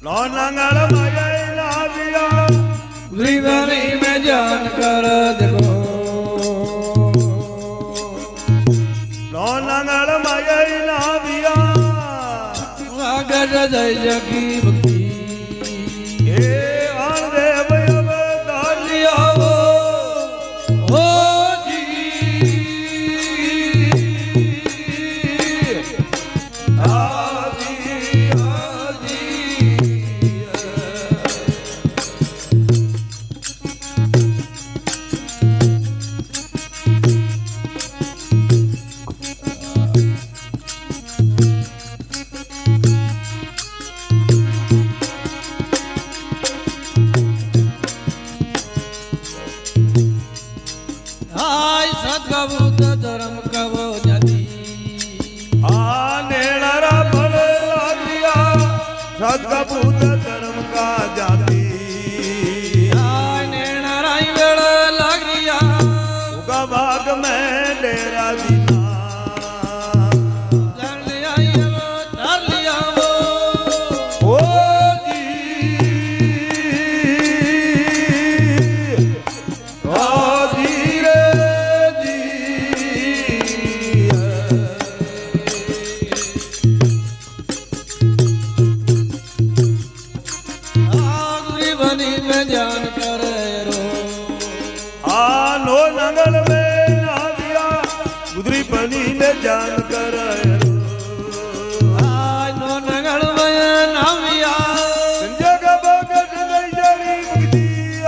लो नंगल मय लाविया त्रिवेणी में जान कर देखो लो नंगल मय लाविया आगर जय जगी भक्ति हे आदेव अवतार लिया हो बुद्ध धर्म कवो जाती नेणरा बल दिया सदका बुद्ध धर्म का जाती नेणरा वेड़ लग गया उगा बाग में डेरा दीना धर लिया वो ओ जान कर रो नो नंगल में नाविया गुदरी पनी में जान कर रो नो नंगल में नाविया संजय का बगट गई जड़ी मुक्ति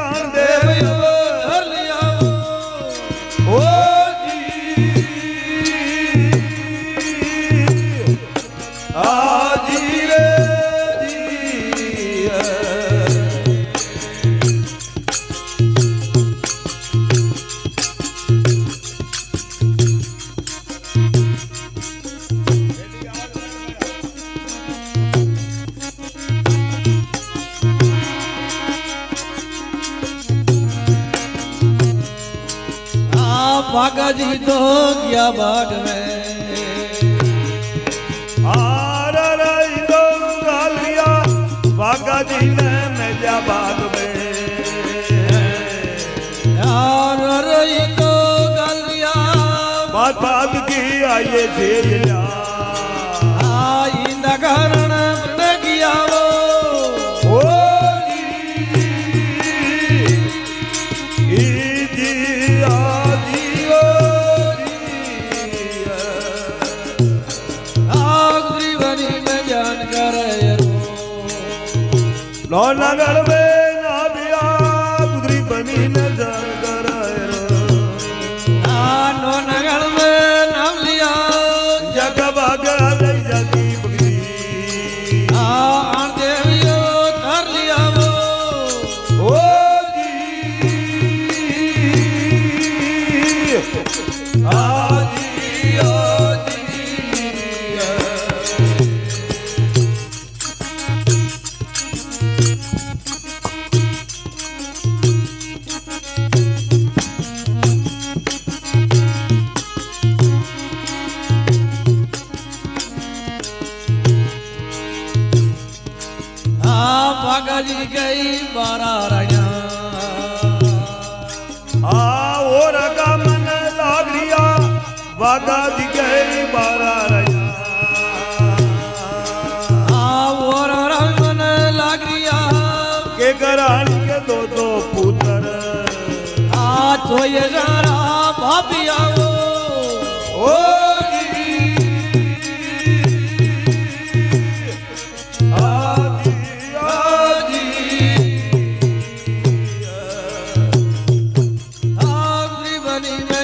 आन दे धर लिया ओ जी रे बागा जी तो गया बाग में लिया बागा जी ने मेजा बाग में यार रही तो गलिया बात बात की आइए झेलिया इंदा कारण गया वो लो नगर में नाविया गुदरी बनी न जान कर नो नगर में नाम लिया जग बाग जगी बगली देवियो कर लिया वो बागा जी गई 12 राया और का मन लाग लिया बागा जी गई 12 राया और मन लाग लिया के घरानी के दो पुत्र तो ये जरा भाभिया ओ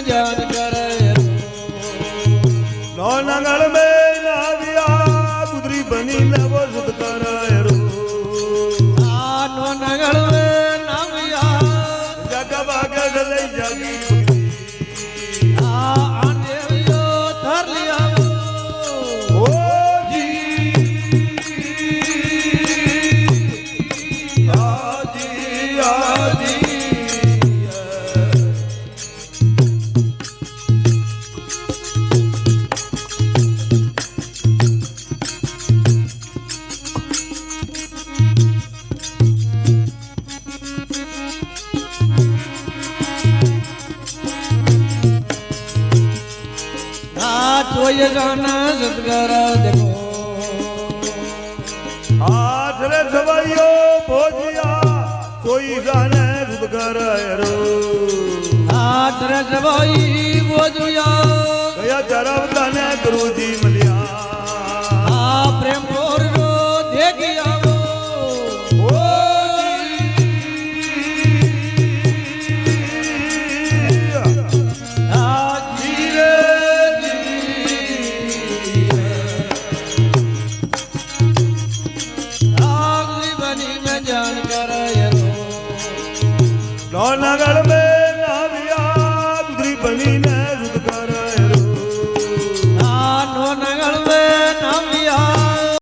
जान कर नो नंगल में नाविया गुदरी बनी न वो सुध कर नो नंगल में नाविया जग बाग गले जगी જાને સદગર દેખો હાથ રે સવાઈઓ ભોજિયા સોઈ જાને સદગર રો હાથ રે સવાઈ બોજુયા ગયા ચરવ તને ગુરુજી મળી